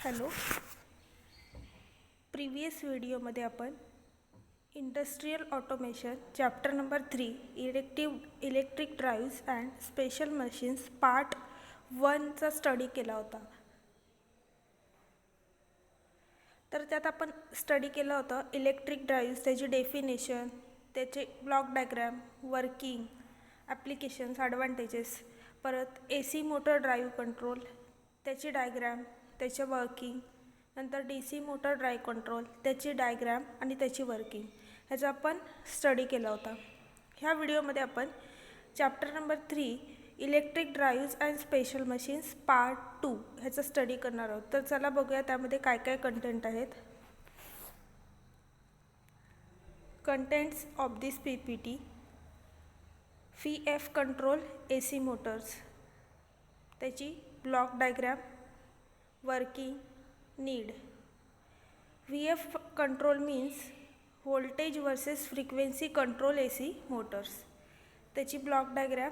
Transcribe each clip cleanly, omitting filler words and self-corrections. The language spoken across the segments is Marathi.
हॅलो. प्रिव्हियस व्हिडिओमध्ये आपण industrial automation chapter number 3 electric drives and special machines part 1चा स्टडी केला होता. तर त्यात आपण स्टडी केलं होतं इलेक्ट्रिक ड्राईव्ह्स, त्याची डेफिनेशन, त्याचे block diagram, working, applications, advantages, परत AC मोटर ड्राईव्ह कंट्रोल, त्याची डायग्रॅम, त्याचे वर्किंग, नंतर DC मोटर ड्राईव्ह कंट्रोल, त्याची डायग्रॅम आणि त्याची वर्किंग, ह्याचा आपण स्टडी केला होता. ह्या व्हिडिओमध्ये आपण chapter number 3 electric drives and special machines part 2 ह्याचा स्टडी करणार आहोत. तर चला बघूया त्यामध्ये काय काय कंटेंट आहेत. Contents of this PPT. VF control AC motors, त्याची block diagram, working, need. VF control means voltage versus frequency control AC motors, त्याची block diagram,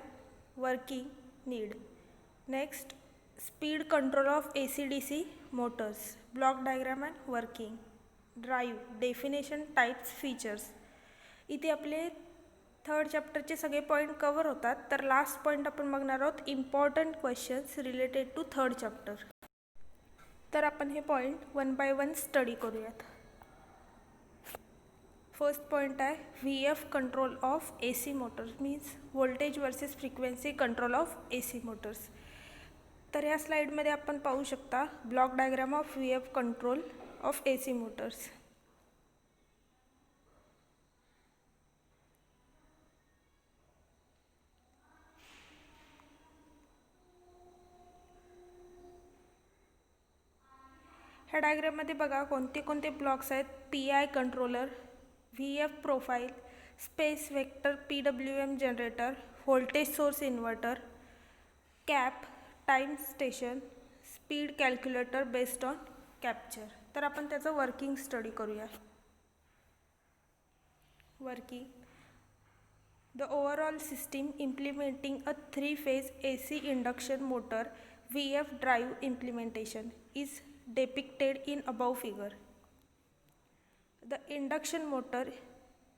working, need. Next, speed control of AC/DC motors, block diagram and working. Drive, definition, types, features. इथे आपले थर्ड चॅप्टरचे सगळे पॉईंट कवर होतात. तर लास्ट पॉईंट आपण बघणार आहोत important questions related to third chapter. तर आपण हे पॉईंट 1 by 1 स्टडी करूयात. फर्स्ट पॉईंट आहे VF control of AC motors means voltage versus frequency control of AC motors. तर या स्लाईडमध्ये आपण पाहू शकता block diagram of VF control of AC motors. ह्या डायग्राममध्ये बघा कोणते कोणते ब्लॉक्स आहेत. PI controller, VF profile, space vector PWM generator, voltage source inverter, cap, time station, speed calculator based on capture. तर आपण त्याचं वर्किंग स्टडी करूया. Working. The overall system implementing a 3-phase AC induction motor VF drive implementation is depicted in above figure. The induction motor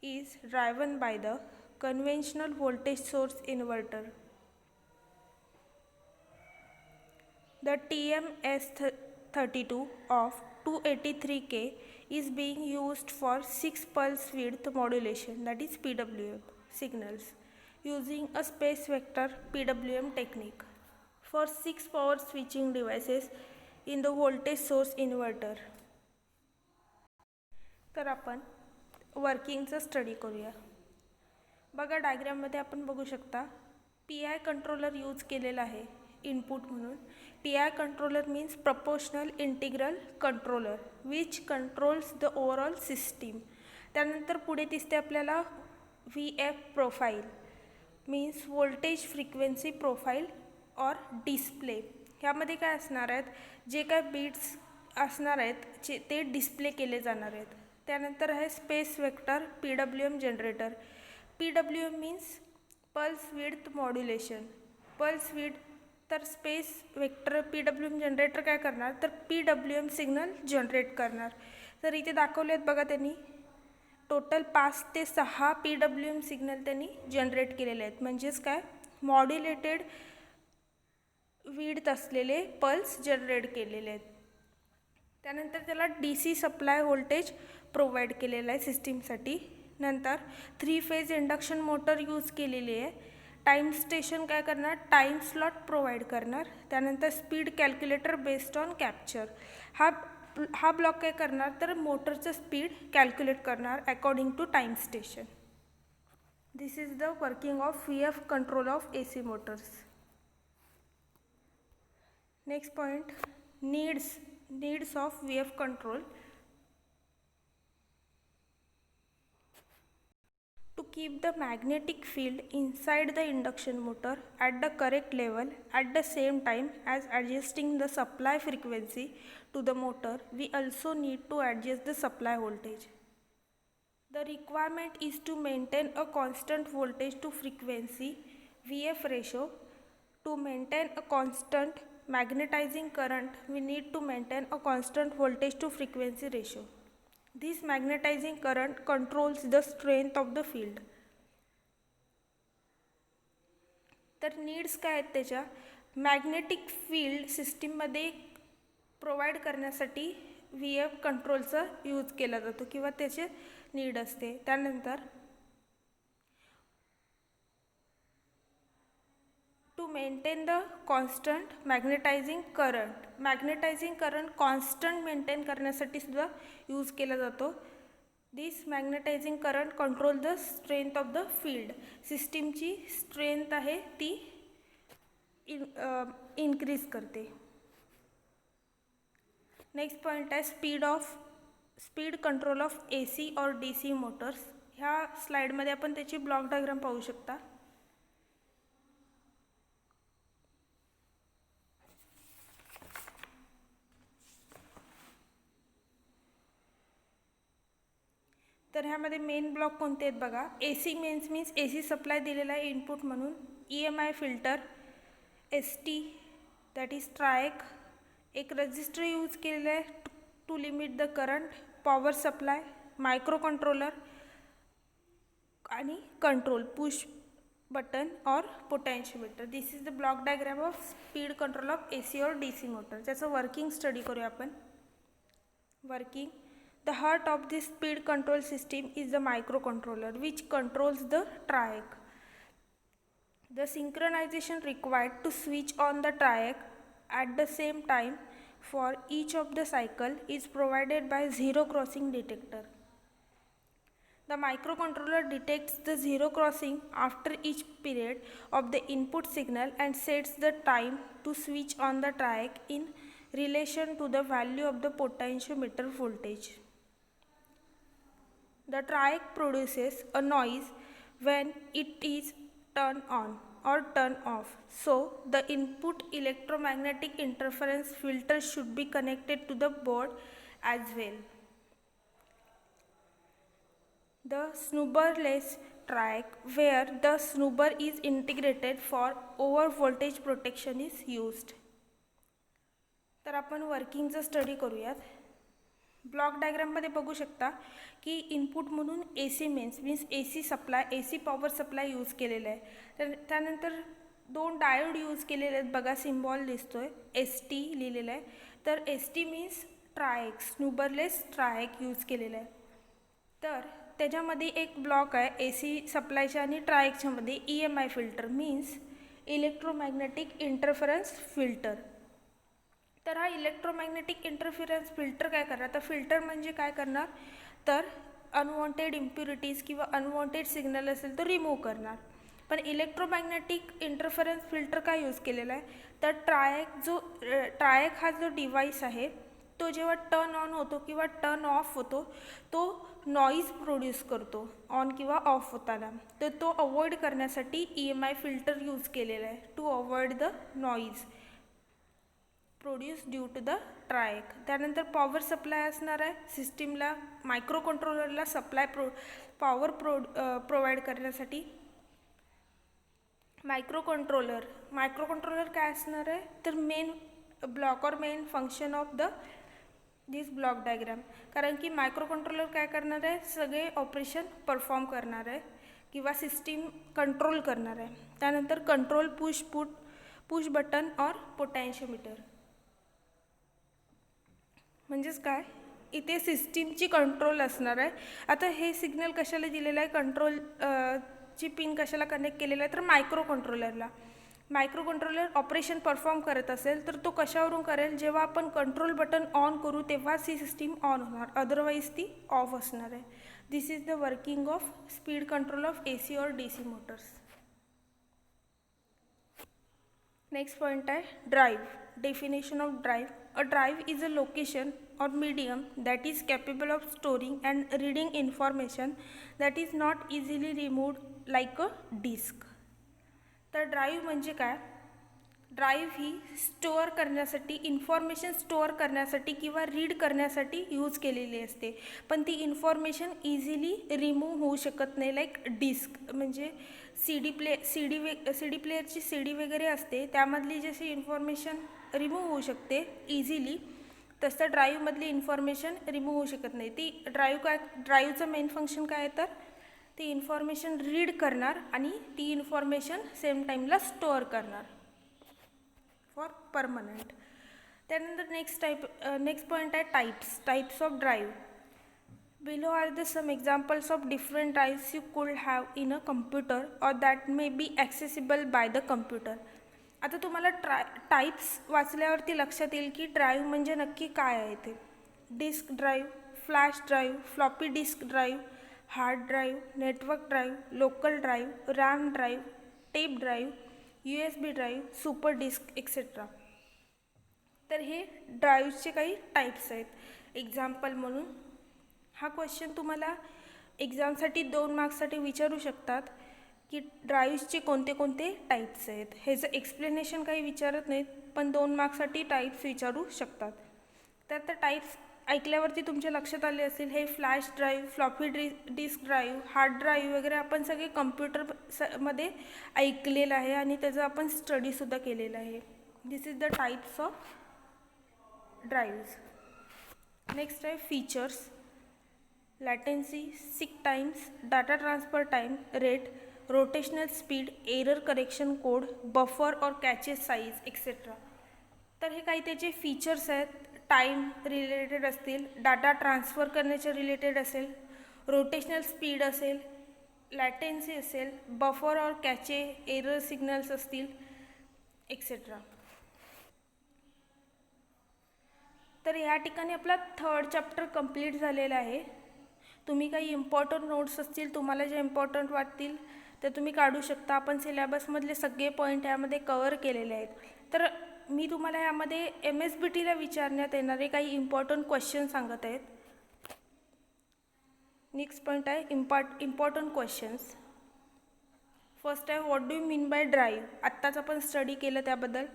is driven by the conventional voltage source inverter. The TMS32 of 283K is being used for 6 pulse width modulation, that is PWM signals, using a space vector PWM technique for 6 power switching devices in the voltage source inverter. तर आपण वर्किंगचं स्टडी करूया. बघा डायग्राममध्ये आपण बघू शकता PI कंट्रोलर यूज केलेला आहे इनपुट म्हणून. PI controller means proportional integral controller which controls the overall system. त्यानंतर पुढे दिसते आपल्याला VF profile means voltage frequency profile और डिस्प्ले. ह्यामध्ये काय असणार आहेत, जे काय बीट्स असणार आहेत ते डिस्प्ले केले जाणार आहेत. त्यानंतर आहे space vector PWM generator. PWM means pulse width modulation. Pulse width. तर स्पेस वेक्टर PWM जनरेटर काय करणार, तर PWM सिग्नल जनरेट करणार. तर इथे दाखवले आहेत बघा त्यांनी टोटल 5 ते 6 PWM सिग्नल त्यांनी जनरेट केलेले आहेत. म्हणजेच काय मॉड्युलेटेड विड्थ असलेले पल्स जनरेट केलेले आहेत. त्यानंतर त्याला DC सप्लाय व्होल्टेज प्रोव्हाइड केलेला आहे सिस्टीमसाठी. नंतर 3-फेज इंडक्शन मोटर यूज केलेली आहे. टाईम स्टेशन काय करणार, टाईम स्लॉट प्रोव्हाइड करणार. त्यानंतर speed calculator based on capture. हा ब्लॉक काय करणार, तर मोटरचं स्पीड कॅल्क्युलेट करणार according to time station. This is the working of VF control of AC motors. Next point needs of VF control. To keep the magnetic field inside the induction motor at the correct level at the same time as adjusting the supply frequency to the motor, we also need to adjust the supply voltage. The requirement is to maintain a constant voltage to frequency VF ratio to maintain a constant magnetizing current, we need to maintain a constant voltage to frequency ratio. This magnetizing current controls the strength of the field. तर नीड्स काय आहेत त्याच्या, मॅग्नेटिक फील्ड सिस्टीममध्ये प्रोव्हाइड करण्यासाठी व्ही एफ कंट्रोलचा यूज केला जातो किंवा त्याचे नीड असते. त्यानंतर to maintain the constant magnetising current constant maintain करण्यासाठी सुद्धा यूज केला जातो. This magnetising current control the strength of the field. सिस्टीमची स्ट्रेंथ आहे ती इन्क्रीज करते. नेक्स्ट पॉईंट आहे स्पीड कंट्रोल ऑफ AC और DC मोटर्स. ह्या स्लाइडमध्ये आपण त्याची ब्लॉक डायग्राम पाहू शकता. तर ह्यामध्ये मेन ब्लॉक कोणते आहेत बघा. AC मीन्स AC सप्लाय दिलेला आहे इनपुट म्हणून. EMI filter, ST that is triac, एक रजिस्टर यूज केलेला आहे to limit the current, power supply, micro controller आणि कंट्रोल पुश बटन और potentiometer. This is the block diagram of speed control of AC और DC मोटर. त्याचं वर्किंग स्टडी करूया आपण. Working, the heart of this speed control system is the microcontroller which controls the triac. The synchronization required to switch on the triac at the same time for each of the cycle is provided by zero crossing detector. The microcontroller detects the zero crossing after each period of the input signal and sets the time to switch on the triac in relation to the value of the potentiometer voltage. The triac produces a noise when it is turned on or turned off. So, the input electromagnetic interference filter should be connected to the board as well. The snubberless triac, where the snubber is integrated for over voltage protection is used. तर आपण वर्किंगचं स्टडी करूयात. ब्लॉक डायग्राममध्ये बघू शकता की इनपुट म्हणून AC means AC supply, AC power supply use केलेलं आहे. तर त्यानंतर दोन डायोड यूज केलेले आहेत बघा, सिम्बॉल दिसतोय ST लिहिलेलं आहे. तर ST means triac, snubberless triac use केलेलं आहे. तर त्याच्यामध्ये एक ब्लॉक आहे AC सप्लायच्या आणि ट्रायकच्यामध्ये EMI filter means electromagnetic interference filter. तर हा इलेक्ट्रोमॅग्नेटिक इंटरफिरन्स फिल्टर काय करणार, तर फिल्टर म्हणजे काय करणार, तर अनवॉन्टेड इम्प्युरिटीज किंवा अनवॉन्टेड सिग्नल असेल तर रिमूव्ह करणार. पण इलेक्ट्रोमॅग्नेटिक इंटरफरन्स फिल्टर काय यूज केलेला आहे, तर ट्रायक हा जो डिव्हाइस आहे तो जेव्हा टर्न ऑन होतो किंवा टर्न ऑफ होतो तो नॉईज प्रोड्यूस करतो ऑन किंवा ऑफ होताना. तर तो अवॉइड करण्यासाठी EMI फिल्टर यूज केलेला आहे to avoid the noise produce due to the triac. त्यानंतर पॉवर सप्लाय असणार आहे सिस्टीमला, मायक्रो कंट्रोलरला सप्लाय पॉवर प्रोव्हाइड करण्यासाठी. मायक्रो कंट्रोलर काय असणार आहे, तर मेन ब्लॉक और main function of this block diagram. कारण की मायक्रो कंट्रोलर काय करणार आहे, सगळे ऑपरेशन परफॉर्म करणार आहे किंवा सिस्टीम कंट्रोल करणार आहे. त्यानंतर कंट्रोल पुश बटन और पोटेन्शियोमीटर म्हणजेच काय, इथे सिस्टीमची कंट्रोल असणार आहे. आता हे सिग्नल कशाला दिलेलं आहे, कंट्रोल ची पिन कशाला कनेक्ट केलेला आहे, तर मायक्रो कंट्रोलरला. मायक्रो कंट्रोलर ऑपरेशन परफॉर्म करत असेल तर तो कशावरून करेल, जेव्हा आपण कंट्रोल बटन ऑन करू तेव्हाच ही सिस्टीम ऑन होणार, अदरवाईज ती ऑफ असणार आहे. This is the working of speed control of AC और DC मोटर्स. नेक्स्ट पॉइंट आहे drive. Definition of drive. A drive is a location or medium that is capable of storing and reading information that is not easily removed like a disk. तर ड्राईव्ह म्हणजे काय, ड्राईव्ह ही स्टोअर करण्यासाठी, इन्फॉर्मेशन स्टोअर करण्यासाठी किंवा रीड करण्यासाठी यूज केलेली असते. पण ती इन्फॉर्मेशन इझिली रिमूव्ह होऊ शकत नाही, लाईक डिस्क म्हणजे सी डी प्लेयरची CD वगैरे असते त्यामधली जशी इन्फॉर्मेशन रिमूव्ह होऊ शकते इझिली, तसं ड्राईव्हमधली इन्फॉर्मेशन रिमूव्ह होऊ शकत नाही. ती ड्राईव्हचं मेन फंक्शन काय आहे तर ती इन्फॉर्मेशन रीड करणार आणि ती इन्फॉर्मेशन सेम टाईमला स्टोअर करणार फॉर परमनंट. त्यानंतर नेक्स्ट पॉईंट आहे types of drive. Below are the some examples of different drives you could have in a computer or that may be accessible by the computer. आता तुम्हाला टाईप्स वाचल्यावरती लक्षात येईल की ड्राईव्ह म्हणजे नक्की काय आहे ते. Disk drive, flash drive, floppy disk drive, hard drive, network drive, local drive, RAM drive, tape drive, USB drive, super disk etcetera. तर हे ड्राईव्हचे काही टाईप्स आहेत. एक्झाम्पल म्हणून हा क्वेश्चन तुम्हाला एक्झामसाठी 2 मार्क्ससाठी विचारू शकतात की ड्राईव्हचे कोणते कोणते टाईप्स आहेत. ह्याचं एक्सप्लेनेशन काही विचारत नाहीत, पण 2 मार्क्ससाठी टाईप्स विचारू शकतात. तर टाईप्स ऐकल्यावरती तुमच्या लक्षात आले असेल, हे flash drive, floppy disk drive, hard drive वगैरे आपण सगळे कम्प्युटरमध्ये ऐकलेलं आहे आणि त्याचं आपण स्टडीसुद्धा केलेलं आहे. This is the types of drives. Next आहे features. latency, seek times, data transfer time, rate, rotational speed, error correction code, buffer or cache size etc. तर हे काही त्याचे फीचर्स आहेत. टाईम रिलेटेड असतील, डाटा ट्रान्सफर करण्याच्या रिलेटेड असेल, रोटेशनल स्पीड असेल, लॅटेन्सी असेल, बफर और कॅचे, एरर सिग्नल्स असतील एक्सेट्रा. तर या ठिकाणी आपला 3rd चॅप्टर कंप्लीट झालेला आहे. तुम्ही काही इम्पॉर्टंट नोट्स असतील, तुम्हाला जे इम्पॉर्टंट वाटतील ते तुम्ही काढू शकता. आपण सिलेबसमधले सगळे पॉईंट यामध्ये कवर केलेले आहेत. तर मी तुम्हाला यामध्ये MSBTला विचारण्यात येणारे काही इम्पॉर्टंट क्वेश्चन सांगत आहेत. नेक्स्ट पॉईंट आहे इम्पॉर्टंट क्वेश्चन्स. फर्स्ट आहे what do you mean by drive. आत्ताच आपण स्टडी केलं त्याबद्दल.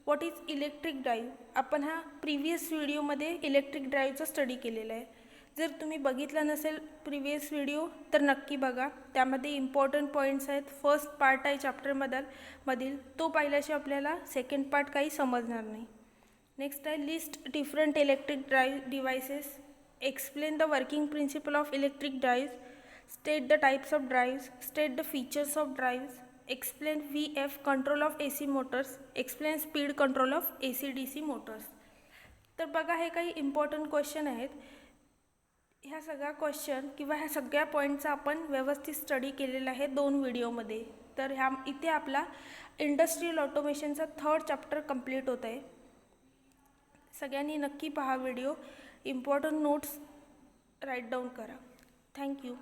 What is electric drive. आपण हा प्रिव्हियस व्हिडिओमध्ये इलेक्ट्रिक ड्राईव्हचा स्टडी केलेला आहे. जर तुम्ही बघितलं नसेल प्रिव्हियस व्हिडिओ तर नक्की बघा, त्यामध्ये इम्पॉर्टंट पॉईंट्स आहेत. फर्स्ट पार्ट आहे चॅप्टरमधील, तो पाहिल्याशिवाय आपल्याला सेकंड पार्ट काही समजणार नाही. नेक्स्ट आहे list different electric devices, explain the working principle of electric drive, state the types of drive, state the features of drive, explain VF control of AC Motors, explain speed control of AC DC Motors. तर बघा हे काही इम्पॉर्टंट क्वेश्चन आहेत. ह्या सगळ्या क्वेश्चन किंवा ह्या सगळ्या पॉईंटचा आपण व्यवस्थित स्टडी केलेला आहे 2 व्हिडिओमध्ये. तर इथे आपला इंडस्ट्रियल ऑटोमेशनचा 3rd चॅप्टर कंप्लीट होत आहे. सगळ्यांनी नक्की पहा video. Important notes write down करा. थँक्यू.